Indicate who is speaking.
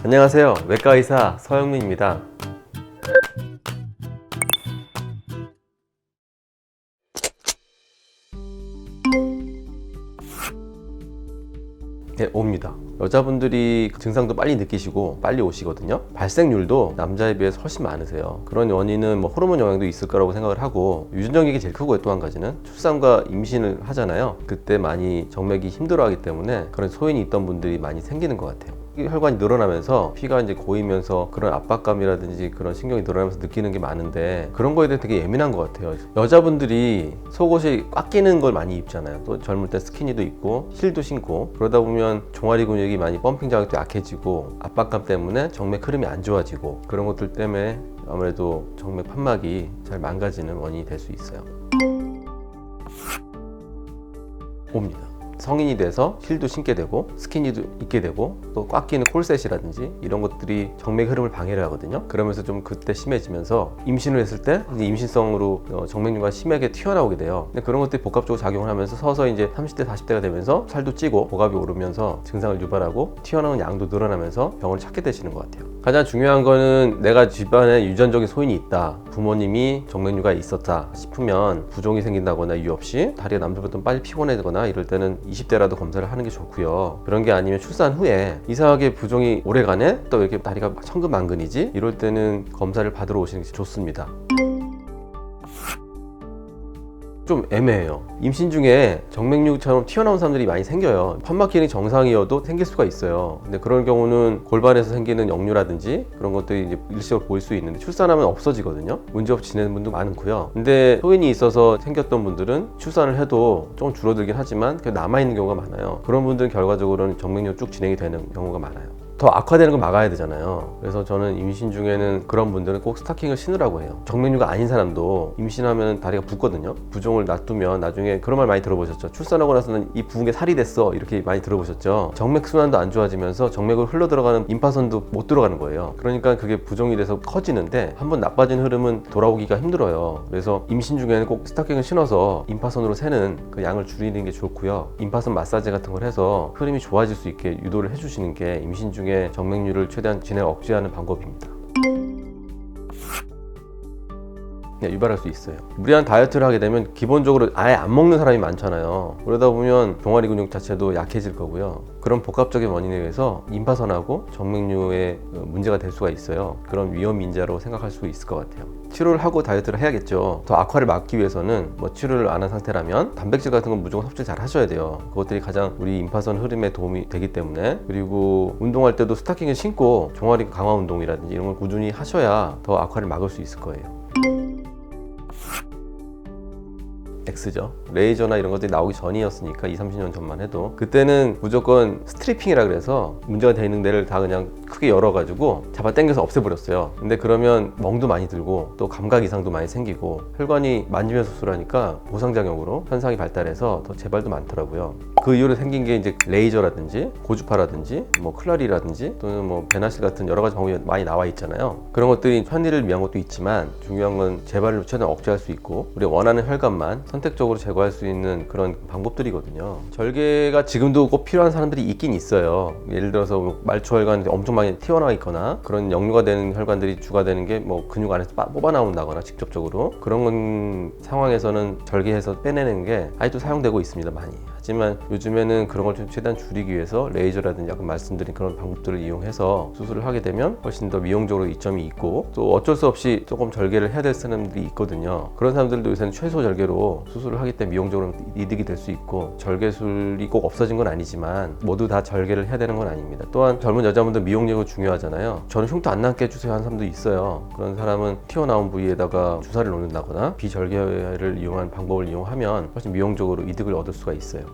Speaker 1: 안녕하세요. 외과의사 서영민입니다. 네, 옵니다. 여자분들이 증상도 빨리 느끼시고 빨리 오시거든요. 발생률도 남자에 비해서 훨씬 많으세요. 그런 원인은 뭐 호르몬 영향도 있을 거라고 생각을 하고, 유전적인 게 제일 크고요. 또 한 가지는 출산과 임신을 하잖아요. 그때 많이 정맥이 힘들어하기 때문에 그런 소인이 있던 분들이 많이 생기는 것 같아요. 혈관이 늘어나면서 피가 이제 고이면서 그런 압박감이라든지 그런 신경이 늘어나면서 느끼는 게 많은데, 그런 거에 대해 되게 예민한 것 같아요. 여자분들이 속옷이 꽉 끼는 걸 많이 입잖아요. 또 젊을 때 스키니도 입고 힐도 신고, 그러다 보면 종아리 근육이 많이 펌핑 자극도 약해지고 압박감 때문에 정맥 흐름이 안 좋아지고, 그런 것들 때문에 아무래도 정맥 판막이 잘 망가지는 원인이 될 수 있어요. 옵니다. 성인이 돼서 힐도 신게 되고 스키니도 입게 되고, 또 꽉 끼는 콜셋이라든지 이런 것들이 정맥 흐름을 방해를 하거든요. 그러면서 좀 그때 심해지면서 임신을 했을 때 이제 임신성으로 정맥류가 심하게 튀어나오게 돼요. 근데 그런 것들이 복합적으로 작용을 하면서 서서히 이제 30대 40대가 되면서 살도 찌고 복압이 오르면서 증상을 유발하고 튀어나오는 양도 늘어나면서 병원을 찾게 되시는 것 같아요. 가장 중요한 거는 내가 집안에 유전적인 소인이 있다, 부모님이 정맥류가 있었다 싶으면 부종이 생긴다거나 이유 없이 다리가 남들보다 빨리 피곤해지거나 이럴 때는 20대라도 검사를 하는 게 좋고요. 그런 게 아니면 출산 후에 이상하게 부종이 오래가네, 또 왜 이렇게 다리가 천근만근이지, 이럴 때는 검사를 받으러 오시는 게 좋습니다. 좀 애매해요. 임신 중에 정맥류처럼 튀어나온 사람들이 많이 생겨요. 판막 기능이 정상이어도 생길 수가 있어요. 근데 그런 경우는 골반에서 생기는 역류라든지 그런 것들이 이제 일시적으로 보일 수 있는데, 출산하면 없어지거든요. 문제없이 지내는 분도 많고요. 근데 소인이 있어서 생겼던 분들은 출산을 해도 조금 줄어들긴 하지만 남아있는 경우가 많아요. 그런 분들은 결과적으로는 정맥류 쭉 진행이 되는 경우가 많아요. 더 악화되는 걸 막아야 되잖아요. 그래서 저는 임신 중에는 그런 분들은 꼭 스타킹을 신으라고 해요. 정맥류가 아닌 사람도 임신하면 다리가 붓거든요. 부종을 놔두면 나중에 그런 말 많이 들어보셨죠. 출산하고 나서는 이 부은 게 살이 됐어, 이렇게 많이 들어보셨죠. 정맥 순환도 안 좋아지면서 정맥으로 흘러 들어가는 임파선도 못 들어가는 거예요. 그러니까 그게 부종이 돼서 커지는데, 한번 나빠진 흐름은 돌아오기가 힘들어요. 그래서 임신 중에는 꼭 스타킹을 신어서 임파선으로 새는 그 양을 줄이는 게 좋고요. 임파선 마사지 같은 걸 해서 흐름이 좋아질 수 있게 유도를 해주시는 게 임신 중에 정맥류를 최대한 진행 억제하는 방법입니다. 유발할 수 있어요. 무리한 다이어트를 하게 되면 기본적으로 아예 안 먹는 사람이 많잖아요. 그러다 보면 종아리 근육 자체도 약해질 거고요. 그런 복합적인 원인에 의해서 임파선하고 정맥류에 문제가 될 수가 있어요. 그런 위험 인자로 생각할 수 있을 것 같아요. 치료를 하고 다이어트를 해야겠죠. 더 악화를 막기 위해서는 뭐 치료를 안 한 상태라면 단백질 같은 건 무조건 섭취 잘 하셔야 돼요. 그것들이 가장 우리 임파선 흐름에 도움이 되기 때문에. 그리고 운동할 때도 스타킹을 신고 종아리 강화 운동이라든지 이런 걸 꾸준히 하셔야 더 악화를 막을 수 있을 거예요. X죠. 레이저나 이런 것들이 나오기 전이었으니까 20-30년 전만 해도, 그때는 무조건 스트리핑이라 그래서 문제가 되어 있는 데를 다 그냥 크게 열어가지고 잡아 당겨서 없애버렸어요. 근데 그러면 멍도 많이 들고 또 감각 이상도 많이 생기고, 혈관이 만지면서 수술하니까 보상작용으로 현상이 발달해서 더 재발도 많더라고요. 그 이후로 생긴 게 이제 레이저라든지 고주파라든지 뭐 클라리라든지 또는 뭐 베나실 같은 여러 가지 방법이 많이 나와 있잖아요. 그런 것들이 편의를 위한 것도 있지만, 중요한 건 재발을 최대한 억제할 수 있고 우리가 원하는 혈관만 선택적으로 제거할 수 있는 그런 방법들이거든요. 절개가 지금도 꼭 필요한 사람들이 있긴 있어요. 예를 들어서 뭐 말초혈관이 엄청 많이 튀어나와 있거나 그런 역류가 되는 혈관들이 주가 되는 게 뭐 근육 안에서 뽑아 나온다거나 직접적으로, 그런 상황에서는 절개해서 빼내는 게 아직도 사용되고 있습니다, 많이. 하지만 요즘에는 그런 걸 좀 최대한 줄이기 위해서 레이저라든지 아까 말씀드린 그런 방법들을 이용해서 수술을 하게 되면 훨씬 더 미용적으로 이점이 있고, 또 어쩔 수 없이 조금 절개를 해야 될 사람들이 있거든요. 그런 사람들도 요새는 최소 절개로 수술을 하기 때문에 미용적으로 이득이 될 수 있고, 절개술이 꼭 없어진 건 아니지만 모두 다 절개를 해야 되는 건 아닙니다. 또한 젊은 여자분들 미용력이 중요하잖아요. 저는 흉터 안 남게 해주세요 하는 사람도 있어요. 그런 사람은 튀어나온 부위에다가 주사를 놓는다거나 비절개를 이용한 방법을 이용하면 훨씬 미용적으로 이득을 얻을 수가 있어요.